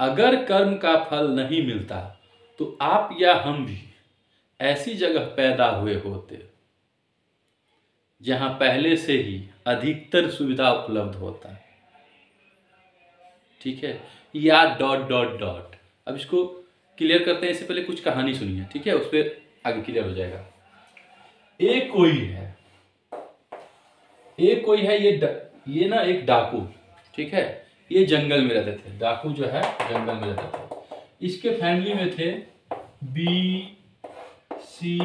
अगर कर्म का फल नहीं मिलता तो आप या हम भी ऐसी जगह पैदा हुए होते जहां पहले से ही अधिकतर सुविधा उपलब्ध होता है। ठीक है, या डॉट डॉट डॉट। अब इसको क्लियर करते हैं, इससे पहले कुछ कहानी सुनिए, ठीक है, उस पर आगे क्लियर हो जाएगा। एक कोई है ये ना एक डाकू, ठीक है, ये जंगल में रहते थे। डाकू जो है जंगल में रहते थे। इसके फैमिली में थे बी सी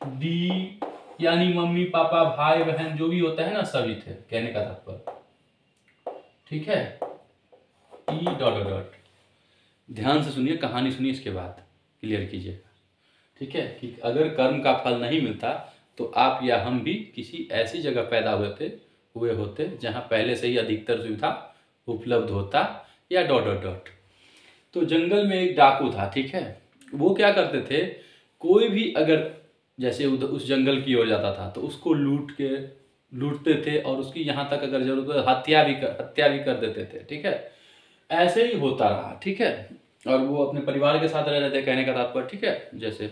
डी, यानी मम्मी पापा भाई बहन जो भी होता है ना, सभी थे, कहने का तात्पर्य। ठीक है, ई डॉट डॉट डॉट। ध्यान से सुनिए, कहानी सुनिए, इसके बाद क्लियर कीजिएगा। ठीक है, कि अगर कर्म का फल नहीं मिलता तो आप या हम भी किसी ऐसी जगह पैदा हुए होते जहां पहले से ही अधिकतर सुविधा उपलब्ध होता, या डॉट डॉट डॉट। तो जंगल में एक डाकू था, ठीक है। वो क्या करते थे, कोई भी अगर जैसे उस जंगल की ओर जाता था तो उसको लूटते थे, और उसकी यहाँ तक अगर जरूरत हो हत्या भी कर देते थे। ठीक है, ऐसे ही होता रहा। ठीक है, और वो अपने परिवार के साथ रह रहे थे, कहने का तात्पर्य। ठीक है, जैसे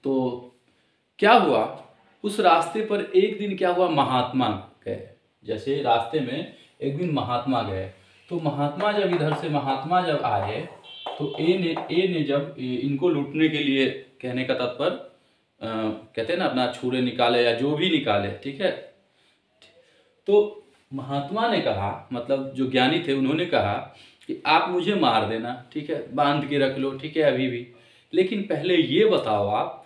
तो क्या हुआ, उस रास्ते पर एक दिन क्या हुआ, महात्मा गए। जैसे रास्ते में एक दिन महात्मा गए, तो महात्मा जब आए तो ए ने जब इनको लूटने के लिए, कहने का तात्पर्य, कहते हैं ना, अपना छुरे निकाले या जो भी निकाले। ठीक है, तो महात्मा ने कहा, मतलब जो ज्ञानी थे उन्होंने कहा कि आप मुझे मार देना, ठीक है, बांध के रख लो, ठीक है, अभी भी, लेकिन पहले ये बताओ आप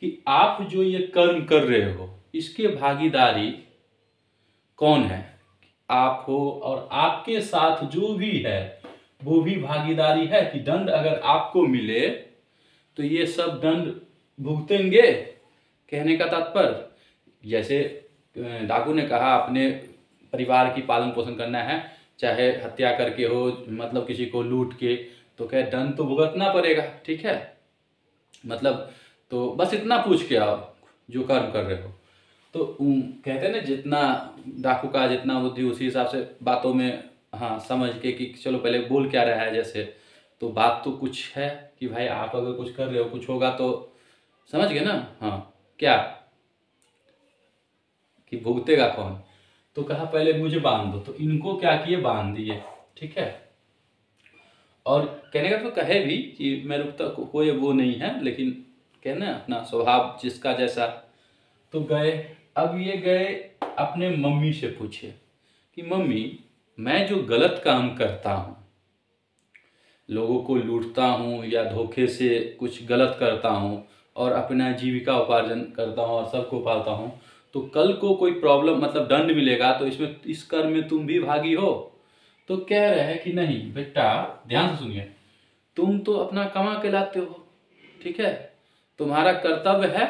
कि आप जो ये कर्म कर रहे हो इसके भागीदारी कौन है। आप हो, और आपके साथ जो भी है वो भी भागीदारी है, कि दंड अगर आपको मिले तो ये सब दंड भुगतेंगे, कहने का तात्पर्य। जैसे डाकू ने कहा अपने परिवार की पालन पोषण करना है, चाहे हत्या करके हो, मतलब किसी को लूट के, तो कहे दंड तो भुगतना पड़ेगा। ठीक है, मतलब तो बस इतना पूछ के आओ जो कर्म कर रहे हो। तो कहते हैं ना, जितना डाकू का जितना बुद्धि उसी हिसाब से बातों में, हाँ, समझ के कि चलो पहले बोल क्या रहा है, जैसे तो बात तो कुछ है कि भाई आप अगर कुछ कर रहे हो कुछ होगा, तो समझ गए ना। हाँ, क्या कि भुगतेगा कौन। तो कहा पहले मुझे बांध दो, तो इनको क्या किए, बांध दिए। ठीक है, और कहने का तो कहे भी कि मैं रुकता, कोई वो नहीं है, लेकिन कहना अपना स्वभाव जिसका जैसा। तो गए, अब ये गए अपने मम्मी से पूछे कि मम्मी, मैं जो गलत काम करता हूँ, लोगों को लूटता हूँ या धोखे से कुछ गलत करता हूँ और अपना जीविका उपार्जन करता हूँ और सबको पालता हूँ, तो कल को कोई प्रॉब्लम, मतलब दंड मिलेगा तो इसमें, इस कर्म में तुम भी भागी हो। तो कह रहे हैं कि नहीं बेटा, ध्यान से सुनिए, तुम तो अपना कमा के लाते हो, ठीक है, तुम्हारा कर्तव्य है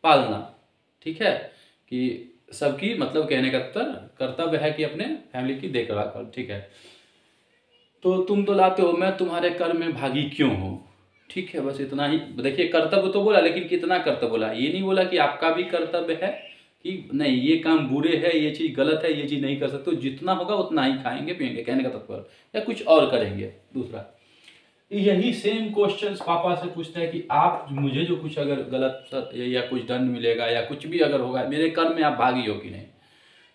पालना। ठीक है, कि सबकी, मतलब कहने का कर्तव्य है कि अपने फैमिली की देखभाल कर। ठीक है, तो तुम तो लाते हो, मैं तुम्हारे कर्म में भागी क्यों हूँ। ठीक है, बस इतना ही। देखिए, कर्तव्य तो बोला, लेकिन कितना कर्तव्य बोला, ये नहीं बोला कि आपका भी कर्तव्य है कि नहीं ये काम बुरे है, ये चीज़ गलत है, ये चीज़ नहीं कर सकते, जितना होगा उतना ही खाएंगे पिएंगे, कहने का तात्पर्य, या कुछ और करेंगे दूसरा। यही सेम क्वेश्चंस पापा से पूछता है कि आप मुझे जो कुछ अगर गलत या कुछ दंड मिलेगा या कुछ भी अगर होगा, मेरे कर्म में आप भागी हो कि नहीं।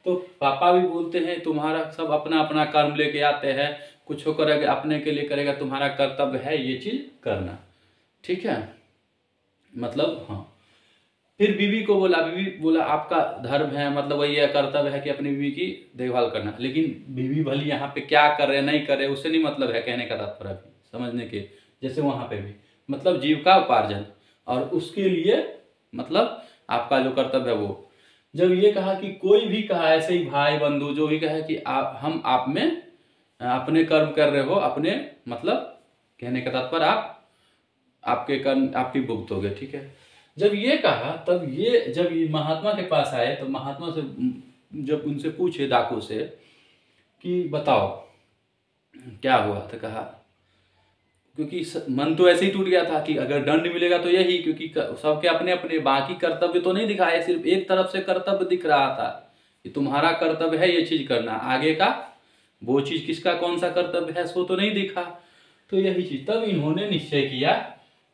तो पापा भी बोलते हैं तुम्हारा सब अपना अपना कर्म लेके आते हैं, कुछ हो करेगा अपने के लिए करेगा, तुम्हारा कर्तव्य है ये चीज़ करना। ठीक है, मतलब हाँ। फिर बीवी को बोला, बीवी बोला आपका धर्म है, मतलब वही है, कर्तव्य है कि अपनी बीवी की देखभाल करना। लेकिन बीवी भली यहाँ पे क्या कर रहे नहीं कर रहे उससे नहीं मतलब है, कहने का तात्पर्य समझने के। जैसे वहाँ पे भी मतलब जीविका उपार्जन, और उसके लिए मतलब आपका जो कर्तव्य है वो। जब ये कहा कि कोई भी कहा, ऐसे ही भाई बंधु जो भी कहे कि हम आप में अपने कर्म कर रहे हो, अपने मतलब कहने का तात्पर्य आपके कर्म आपकी भुगतोगे। ठीक है, जब ये कहा तब जब ये महात्मा के पास आए तो महात्मा से जब उनसे पूछे डाकू से कि बताओ क्या हुआ, तो कहा क्योंकि मन तो ऐसे ही टूट गया था कि अगर दंड मिलेगा तो यही, क्योंकि सबके अपने अपने बाकी कर्तव्य तो नहीं दिखाए, सिर्फ एक तरफ से कर्तव्य दिख रहा था कि तुम्हारा कर्तव्य है ये चीज करना, आगे का वो चीज किसका कौन सा कर्तव्य है सो तो नहीं दिखा। तो यही चीज तब इन्होंने निश्चय किया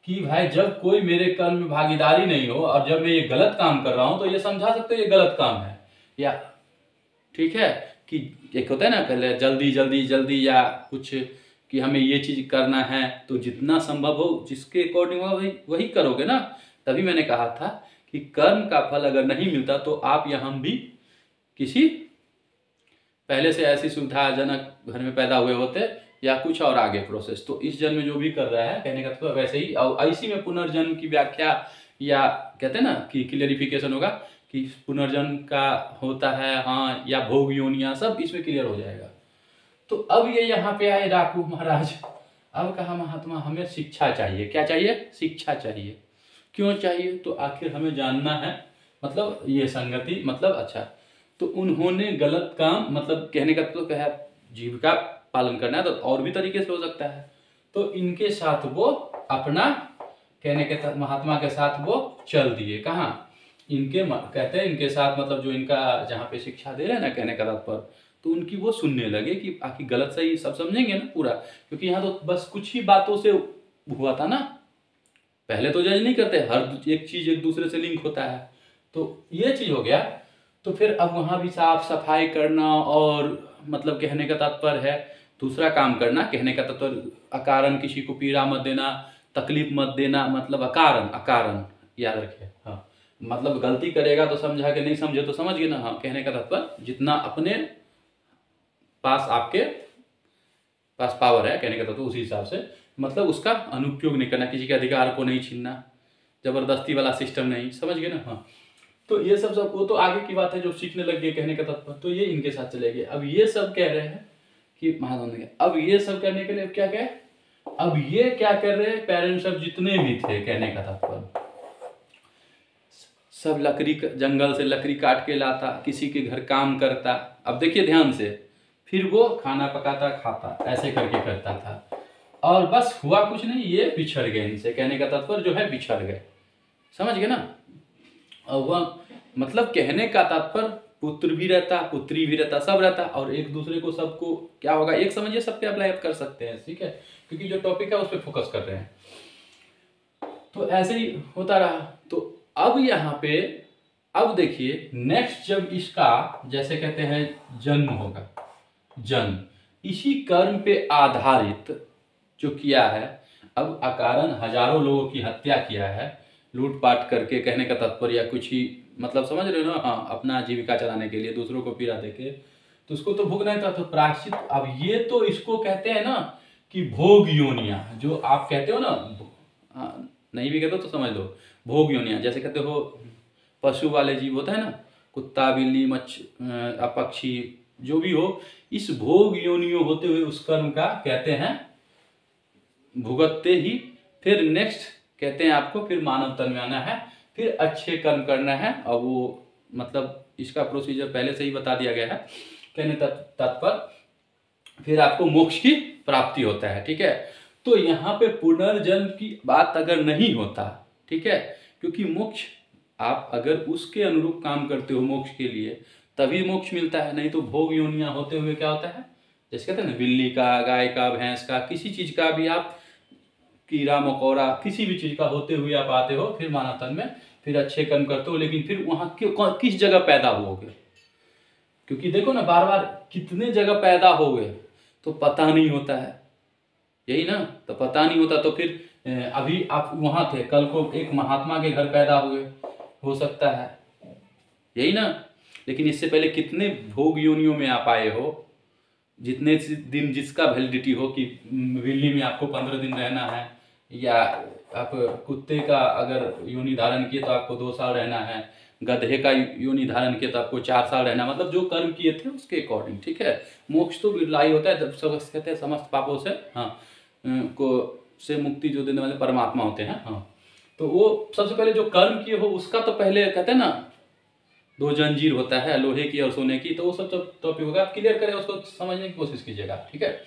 कि भाई जब कोई मेरे कर्म में भागीदारी नहीं हो और जब मैं ये गलत काम कर रहा हूं तो ये समझा सकते हो ये गलत काम है, या ठीक है कि एक होता है ना पहले जल्दी जल्दी जल्दी या कुछ कि हमें ये चीज करना है, तो जितना संभव हो जिसके अकॉर्डिंग होगा वही वही करोगे ना। तभी मैंने कहा था कि कर्म का फल अगर नहीं मिलता तो आप या हम भी किसी पहले से ऐसी सुविधाजनक घर में पैदा हुए होते या कुछ और आगे प्रोसेस। तो इस जन्म में जो भी कर रहा है कहने का तो वैसे ही, और इसी में पुनर्जन्म की व्याख्या या कहते हैं ना कि क्लियरिफिकेशन होगा कि पुनर्जन्म का होता है हाँ, या भोग योनियां सब इसमें क्लियर हो जाएगा। तो अब ये यहाँ पे आए डाकू महाराज। अब कहा महात्मा हमें शिक्षा चाहिए। क्या चाहिए? शिक्षा चाहिए। क्यों चाहिए? तो आखिर हमें जानना है, मतलब ये संगति, मतलब अच्छा तो उन्होंने गलत काम, मतलब कहने का तो क्या है, जीविका पालन करना है तो और भी तरीके से हो सकता है। तो इनके साथ वो अपना कहने के महात्मा के साथ वो चल दिए। कहाँ? इनके कहते हैं इनके साथ, मतलब जो इनका जहाँ पे शिक्षा दे रहे हैं ना कहने का तात्पर्य, तो उनकी वो सुनने लगे कि आखिर गलत सही सब समझेंगे ना पूरा, क्योंकि यहाँ तो बस कुछ ही बातों से हुआ था ना। पहले तो जज नहीं करते, हर एक चीज एक दूसरे से लिंक होता है। तो ये चीज हो गया। तो फिर अब वहां भी साफ सफाई करना और मतलब कहने का तात्पर्य है दूसरा काम करना। कहने का तात्पर्य अकारण किसी को पीड़ा मत देना, तकलीफ मत देना, मतलब अकारण, अकारण याद रखिए। हाँ, मतलब गलती करेगा तो समझा के, नहीं समझे तो समझ गए ना। हाँ, कहने का तात्पर्य जितना अपने पास आपके पास पावर है कहने का तात्पर्य उसी हिसाब से, मतलब उसका अनुपयोग नहीं करना, किसी के अधिकार को नहीं छीनना, जबरदस्ती वाला सिस्टम नहीं, समझ गए ना। हाँ, तो ये सब वो तो आगे की बात है जो सीखने लग गए कहने का तात्पर्य। तो ये इनके साथ चले गए। अब ये सब कह रहे हैं कि महात्मा, अब ये सब करने के लिए क्या कहे, अब ये क्या कर रहे हैं पेरेंट्स सब जितने भी थे कहने का तात्पर्य, सब लकड़ी जंगल से लकड़ी काट के लाता, किसी के घर काम करता। अब देखिए ध्यान से, फिर वो खाना पकाता खाता, ऐसे करके करता था। और बस हुआ कुछ नहीं, ये बिछड़ गए इनसे। कहने का तात्पर्य जो है बिछड़ गए, समझ गए ना। और वह मतलब कहने का तात्पर्य पुत्र भी रहता, पुत्री भी रहता, सब रहता, और एक दूसरे को सबको क्या होगा एक समझिए, सब पे अप्लाई कर सकते हैं, ठीक है, क्योंकि जो टॉपिक है उस पर फोकस कर रहे हैं। तो ऐसे ही होता रहा। तो अब यहाँ पे अब देखिए नेक्स्ट जब इसका जैसे कहते हैं जन्म होगा, जन्म इसी कर्म पे आधारित जो किया है, अब अकारण हजारों लोगों की हत्या किया है लूटपाट करके, कहने का तात्पर्य या कुछ ही मतलब समझ रहे हो ना। हाँ, अपना जीविका चलाने के लिए दूसरों को पीड़ा देके, तो उसको तो भोगना था। तो प्रायश्चित, अब ये तो इसको कहते हैं ना कि भोग योनिया, जो आप कहते हो ना, नहीं भी कहते हो तो समझ लो भोग योनिया। जैसे कहते हो पशु वाले जीव होता है ना, कुत्ता बिल्ली पक्षी जो भी हो, इस भोग योनियों होते हुए उस कर्म का कहते हैं भुगतते ही फिर नेक्स्ट कहते हैं आपको फिर मानव तन में आना है, फिर अच्छे कर्म करना है। और वो मतलब इसका प्रोसीजर पहले से ही बता दिया गया है। कहने तात्पर्य फिर आपको मोक्ष की प्राप्ति होता है, ठीक है। तो यहाँ पे पुनर्जन्म की बात अगर नहीं होता, ठीक है, क्योंकि मोक्ष आप अगर उसके अनुरूप काम करते हो मोक्ष के लिए तभी मोक्ष मिलता है, नहीं तो भोग योनियां होते हुए क्या होता है, जैसे कहते हैं ना बिल्ली का, गाय का, भैंस का, किसी चीज का भी आप कीड़ा मकोड़ा किसी भी चीज का होते हुए आप आते हो फिर मानव तन में, फिर अच्छे कर्म करते हो, लेकिन फिर वहां किस जगह पैदा होगे, क्योंकि देखो ना बार बार कितने जगह पैदा हो गए तो पता नहीं होता है, यही ना। तो पता नहीं होता तो फिर अभी आप वहां थे, कल को एक महात्मा के घर पैदा हुए, हो सकता है, यही ना। लेकिन इससे पहले कितने भोग योनियों में आप आए हो, जितने दिन जिसका वैलिडिटी हो कि बिल्ली में आपको 15 दिन रहना है, या आप कुत्ते का अगर योनि धारण किए तो आपको 2 साल रहना है, गधे का योनि धारण किए तो आपको 4 साल रहना, मतलब जो कर्म किए थे उसके अकॉर्डिंग, ठीक है। मोक्ष तो बिरलाई होता है, जब सब कहते हैं समस्त पापों से हाँ को से मुक्ति जो देने वाले परमात्मा होते हैं। हाँ, तो वो सबसे पहले जो कर्म किए हो उसका तो पहले कहते हैं ना 2 जंजीर होता है, लोहे की और सोने की, तो वो सब टॉपिक होगा, आप क्लियर करें, उसको समझने की कोशिश कीजिएगा, ठीक है।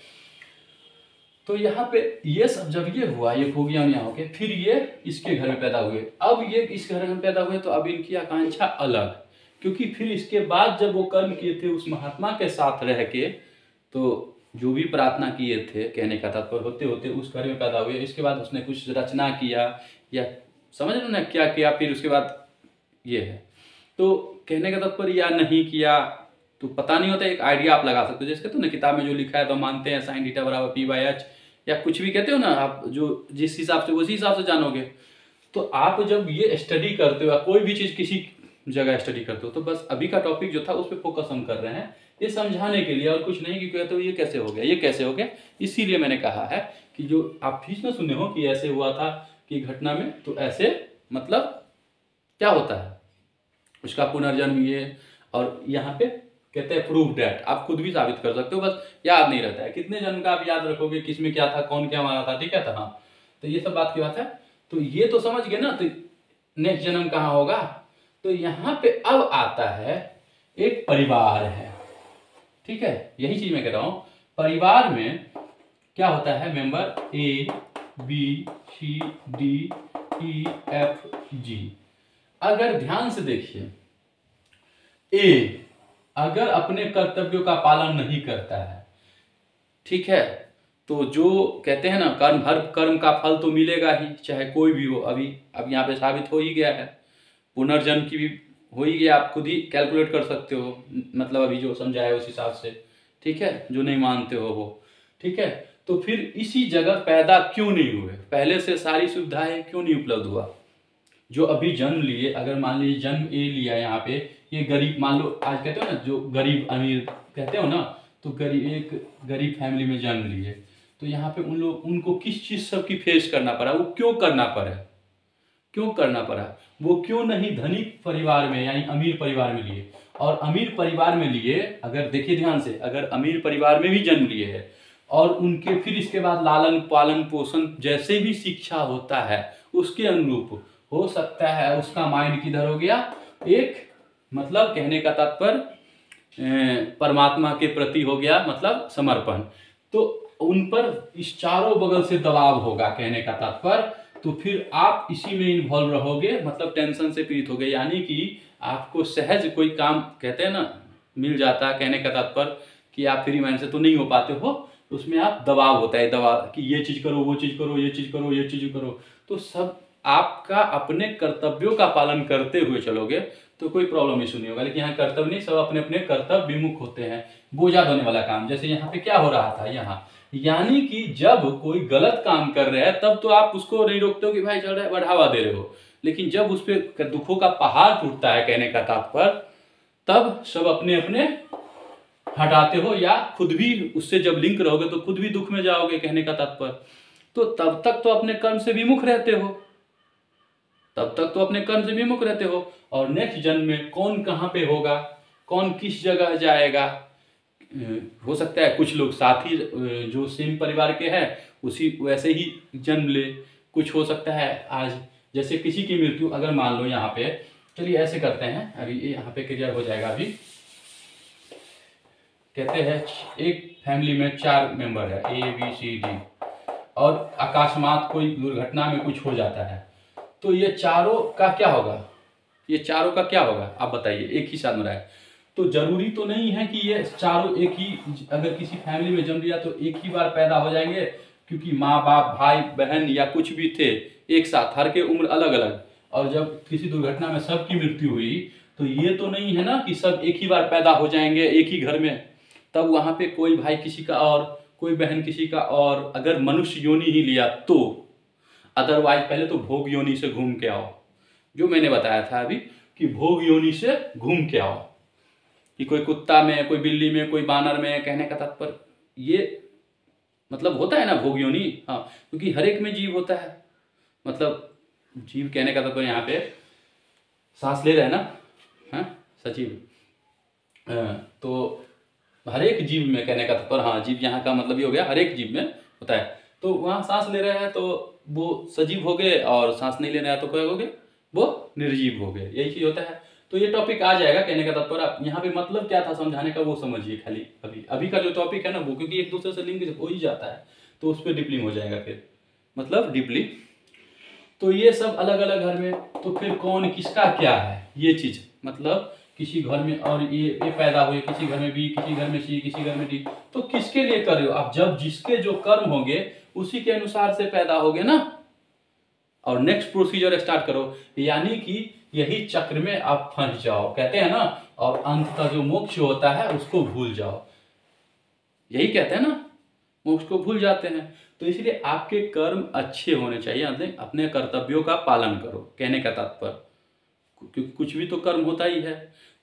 तो यहाँ पे ये सब जब ये हुआ, ये खूबियां हो गए, फिर ये इसके घर में पैदा हुए। अब ये इस घर में पैदा हुए तो अब इनकी आकांक्षा अलग, क्योंकि फिर इसके बाद जब वो कर्म किए थे उस महात्मा के साथ रह के, तो जो भी प्रार्थना किए थे, कहने का तात्पर्य होते होते उस घर में पैदा हुए, इसके बाद उसने कुछ रचना किया या समझ रहे हो ना क्या किया, फिर उसके बाद ये है। तो कहने का तात्पर्य या नहीं किया तो पता नहीं होता, एक आइडिया आप लगा सकते हो, जैसे कहते हो ना किताब में जो लिखा है तो मानते हैं साइन थीटा बराबर p/h, या कुछ भी कहते हो ना आप, जो जिस हिसाब से उसी हिसाब से जानोगे। तो आप जब ये स्टडी करते हो, कोई भी चीज़ किसी जगह स्टडी करते हो, तो बस अभी का टॉपिक जो था उस पर फोकस हम कर रहे हैं, ये समझाने के लिए और कुछ नहीं कि कहते हो ये कैसे हो गया, ये कैसे हो गया। इसीलिए मैंने कहा है कि जो आप फीस में सुने हो कि ऐसे हुआ था कि घटना में, तो ऐसे मतलब क्या होता है उसका पुनर्जन्म ये, और यहाँ पे कहते हैं प्रूफ डैट, आप खुद भी साबित कर सकते हो, बस याद नहीं रहता है कितने जन्म का आप याद रखोगे, किस में क्या था, कौन क्या मारा था, ठीक है। तो हाँ, तो ये सब बात की बात है। तो ये तो समझ गए ना, तो नेक्स्ट जन्म कहाँ होगा। तो यहाँ पे अब आता है एक परिवार है, ठीक है, यही चीज मैं कह रहा हूं। परिवार में क्या होता है, मेंबर ABCDEFG। अगर ध्यान से देखिए, ए अगर अपने कर्तव्यों का पालन नहीं करता है, ठीक है, तो जो कहते हैं ना कर्म, हर कर्म का फल तो मिलेगा ही, चाहे कोई भी हो। अभी अब यहाँ पे साबित हो ही गया है, पुनर्जन्म की भी हो ही गया, आप खुद ही कैलकुलेट कर सकते हो, मतलब अभी जो समझाया उस हिसाब से, ठीक है, जो नहीं मानते हो वो, ठीक है। तो फिर इसी जगह पैदा क्यों नहीं हुए, पहले से सारी सुविधाएं क्यों नहीं उपलब्ध हुआ। जो अभी जन्म लिए, अगर मान लीजिए जन्म ए लिया यहाँ पे, ये गरीब, मान लो आज कहते हो ना जो गरीब अमीर कहते हो ना, तो गरीब, एक गरीब फैमिली में जन्म लिए, तो यहाँ पे उनको किस चीज़ सब की फेस करना पड़ा, वो क्यों करना पड़ा, क्यों करना पड़ा, वो क्यों नहीं धनिक परिवार में यानी अमीर परिवार में लिए। और अमीर परिवार में लिए, अगर देखिए ध्यान से, अगर अमीर परिवार में भी जन्म लिए है और उनके फिर इसके बाद लालन पालन पोषण जैसे भी शिक्षा होता है उसके अनुरूप, हो सकता है उसका माइंड किधर हो गया, एक मतलब कहने का तात्पर्य परमात्मा के प्रति हो गया, मतलब समर्पण। तो उन पर इस चारों बगल से दबाव होगा, कहने का तात्पर्य। तो फिर आप इसी में इन्वॉल्व रहोगे, मतलब टेंशन से पीड़ित हो गए, यानी कि आपको सहज कोई काम कहते हैं ना मिल जाता है, कहने का तात्पर्य कि आप फ्री माइंड से तो नहीं हो पाते हो, उसमें आप दबाव होता है, दबाव कि ये चीज़ करो, वो चीज़ करो, ये चीज़ करो, ये चीज़ करो। तो सब आपका अपने कर्तव्यों का पालन करते हुए चलोगे तो कोई प्रॉब्लम इशू नहीं होगा। लेकिन यहाँ कर्तव्य नहीं, सब अपने अपने कर्तव्य विमुख होते हैं, बोझा ढोने वाला काम। जैसे यहाँ पे क्या हो रहा था यहाँ, यानी कि जब कोई गलत काम कर रहा है तब तो आप उसको नहीं रोकते हो कि भाई चल रहा है, बढ़ावा दे रहे हो। लेकिन जब उस पर दुखों का पहाड़ टूटता है, कहने का तात्पर्य, तब सब अपने अपने हटाते हो, या खुद भी उससे जब लिंक रहोगे तो खुद भी दुख में जाओगे, कहने का तात्पर्य। तो तब तक तो अपने कर्म से विमुख रहते हो, तब तक तो अपने कर्म से विमुख रहते हो। और नेक्स्ट जन्म में कौन कहाँ पे होगा, कौन किस जगह जाएगा, हो सकता है कुछ लोग साथी जो सेम परिवार के हैं उसी वैसे ही जन्म ले, कुछ हो सकता है आज जैसे किसी की मृत्यु, अगर मान लो यहाँ पे, चलिए ऐसे करते हैं, अभी ये यहाँ पे क्लियर हो जाएगा। अभी कहते हैं एक फैमिली में 4 मेंबर है ABCD, और अकस्मात कोई दुर्घटना में कुछ हो जाता है, तो ये चारों का क्या होगा, ये चारों का क्या होगा आप बताइए, एक ही साथ में रहा है। तो जरूरी तो नहीं है कि ये चारों एक ही, अगर किसी फैमिली में जन्म लिया तो एक ही बार पैदा हो जाएंगे, क्योंकि माँ बाप भाई बहन या कुछ भी थे एक साथ, हर के उम्र अलग अलग, और जब किसी दुर्घटना में सबकी मृत्यु हुई तो ये तो नहीं है ना कि सब एक ही बार पैदा हो जाएंगे एक ही घर में, तब वहाँ पे कोई भाई किसी का और कोई बहन किसी का और, अगर मनुष्य योनि ही लिया तो। अदरवाइज पहले तो भोग योनि से घूम के आओ, जो मैंने बताया था अभी कि भोग योनि से घूम के आओ, कि कोई कुत्ता में, कोई बिल्ली में, कोई बानर में, कहने का तात्पर्य ये मतलब होता है ना भोग योनि। हाँ, क्योंकि हर एक में जीव होता है, मतलब जीव कहने का तात्पर्य यहाँ पे सांस ले रहे हैं ना, हाँ सजीव, तो हर एक जीव में, कहने का तात्पर्य, हाँ जीव यहाँ का मतलब ये हो गया हर एक जीव में होता है। तो वहाँ सांस ले रहे हैं तो वो सजीव हो गए, और सांस नहीं ले रहे हैं तो क्या हो गए, वो निर्जीव हो गए, यही चीज होता है। तो ये टॉपिक आ जाएगा, कहने का तात्पर्य आप यहाँ पे मतलब क्या था समझाने का वो समझिए खाली, अभी का जो टॉपिक है ना वो, क्योंकि एक दूसरे से लिंक हो ही जाता है तो उस पर डीपली हो जाएगा फिर, मतलब डीपली। तो ये सब अलग अलग घर में, तो फिर कौन किसका क्या है ये चीज, मतलब किसी घर में और ये पैदा हुए, किसी घर में बी, किसी घर में सी, किसी घर में डी, तो किसके लिए कर रहे हो आप? जब जिसके जो कर्म होंगे उसी के अनुसार से पैदा होगे ना। और नेक्स्ट प्रोसीजर स्टार्ट करो, यानी कि यही चक्र में आप फंस जाओ, कहते हैं ना, और अंततः जो मोक्ष होता है उसको भूल जाओ, यही कहते हैं ना, मोक्ष को भूल जाते हैं। तो इसलिए आपके कर्म अच्छे होने चाहिए, अपने कर्तव्यों का पालन करो, कहने का तात्पर्य, क्योंकि कुछ भी तो कर्म होता ही है,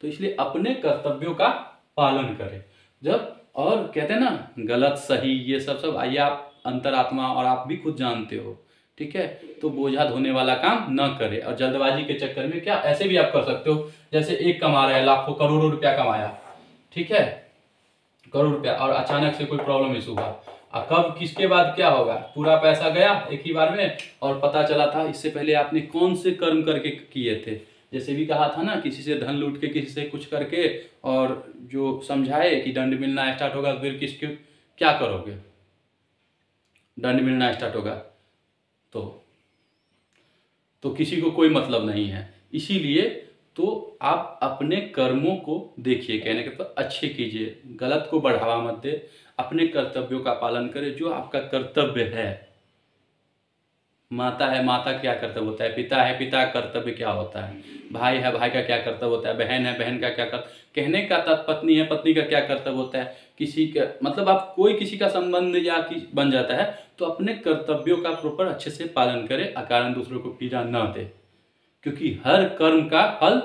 तो इसलिए अपने कर्तव्यों का पालन करें। जब और कहते हैं ना, गलत सही ये सब आइए आप अंतरात्मा और आप भी खुद जानते हो, ठीक है, तो बोझा धोने वाला काम न करें। और जल्दबाजी के चक्कर में क्या, ऐसे भी आप कर सकते हो, जैसे एक कमा रहा है लाखों करोड़ों रुपया कमाया, ठीक है, करोड़ रुपया, और अचानक से कोई प्रॉब्लम इशू हुआ, और कब किसके बाद क्या होगा, पूरा पैसा गया एक ही बार में, और पता चला था इससे पहले आपने कौन से कर्म करके किए थे। जैसे भी कहा था ना, किसी से धन लूट के, किसी से कुछ करके, और जो समझाए कि दंड मिलना स्टार्ट होगा, फिर किसके क्या करोगे, दंड मिलना स्टार्ट होगा, तो किसी को कोई मतलब नहीं है। इसीलिए तो आप अपने कर्मों को देखिए, कहने के तो अच्छे कीजिए, गलत को बढ़ावा मत दे, अपने कर्तव्यों का पालन करें, जो आपका कर्तव्य है। माता है, माता क्या कर्तव्य होता है, पिता है, पिता का कर्तव्य क्या होता है, भाई है, भाई का क्या कर्तव्य होता है, बहन है, बहन का क्या कर्तव्य, कहने का पत्नी है, पत्नी का क्या कर्तव्य होता है, किसी का मतलब आप कोई किसी का संबंध या बन जाता है, तो अपने कर्तव्यों का प्रॉपर अच्छे से पालन करें, अकारण दूसरों को पीड़ा न दे, क्योंकि हर कर्म का फल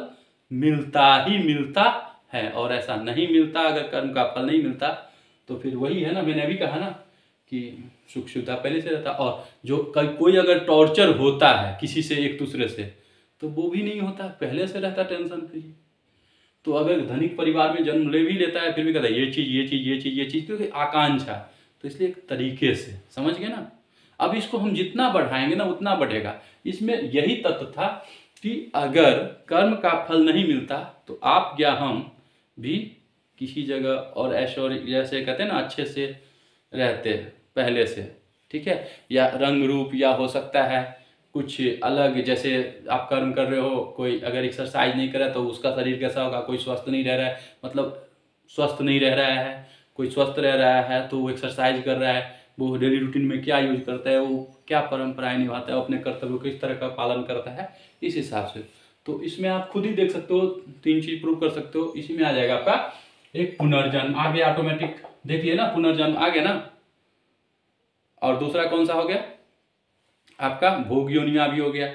मिलता ही मिलता है, और ऐसा नहीं मिलता, अगर कर्म का फल नहीं मिलता तो फिर वही है ना, मैंने अभी कहा ना कि सुख सुविधा पहले से रहता। और जो कोई अगर टॉर्चर होता है किसी से एक दूसरे से, तो वो भी नहीं होता, पहले से रहता टेंशन फ्री। तो अगर धनिक परिवार में जन्म ले भी लेता है, फिर भी कहता है ये चीज़ ये चीज़ ये चीज़ ये चीज़, क्योंकि आकांक्षा, तो इसलिए एक तरीके से समझ गए ना। अब इसको हम जितना बढ़ाएंगे ना उतना बढ़ेगा। इसमें यही तत्व था कि अगर कर्म का फल नहीं मिलता तो आप या हम भी किसी जगह और ऐश्वर्य, जैसे कहते हैं ना, अच्छे से रहते हैं पहले से, ठीक है, या रंग रूप, या हो सकता है कुछ अलग, जैसे आप कर्म कर रहे हो, कोई अगर एक्सरसाइज नहीं करे तो उसका शरीर कैसा होगा, कोई स्वस्थ नहीं रह रहा है, मतलब स्वस्थ नहीं रह रहा है, कोई स्वस्थ रह रहा है तो वो एक्सरसाइज कर रहा है, वो डेली रूटीन में क्या यूज करता है, वो क्या परंपराएं निभाता है, अपने कर्तव्यों को किस तरह का पालन करता है, इस हिसाब से। तो इसमें आप खुद ही देख सकते हो, 3 चीज प्रूव कर सकते हो। इसी में आ जाएगा आपका एक पुनर्जन्म आ गया, ऑटोमेटिक देख लिए ना, पुनर्जन्म आ गया ना। और दूसरा कौन सा हो गया आपका, भोग योनिया भी हो गया,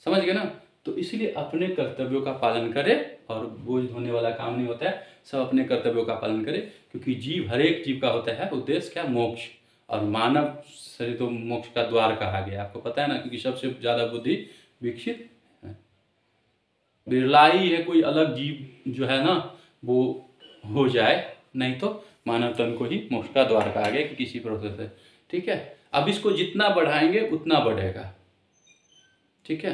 समझ गए ना। तो इसलिए अपने कर्तव्यों का पालन करें, और बोझ ढोने वाला काम नहीं होता है, सब अपने कर्तव्यों का पालन करें, क्योंकि जीव, हर एक जीव का होता है उद्देश्य क्या, मोक्ष, और मानव शरीर तो मोक्ष का द्वार कहा गया, आपको पता है ना, क्योंकि सबसे ज्यादा बुद्धि विकसित है। बिरला ही है कोई अलग जीव जो है ना वो हो जाए, नहीं तो मानव तन को ही मोक्ष का द्वार कहा गया कि किसी प्रोसेस से, ठीक है। अब इसको जितना बढ़ाएंगे उतना बढ़ेगा, ठीक है।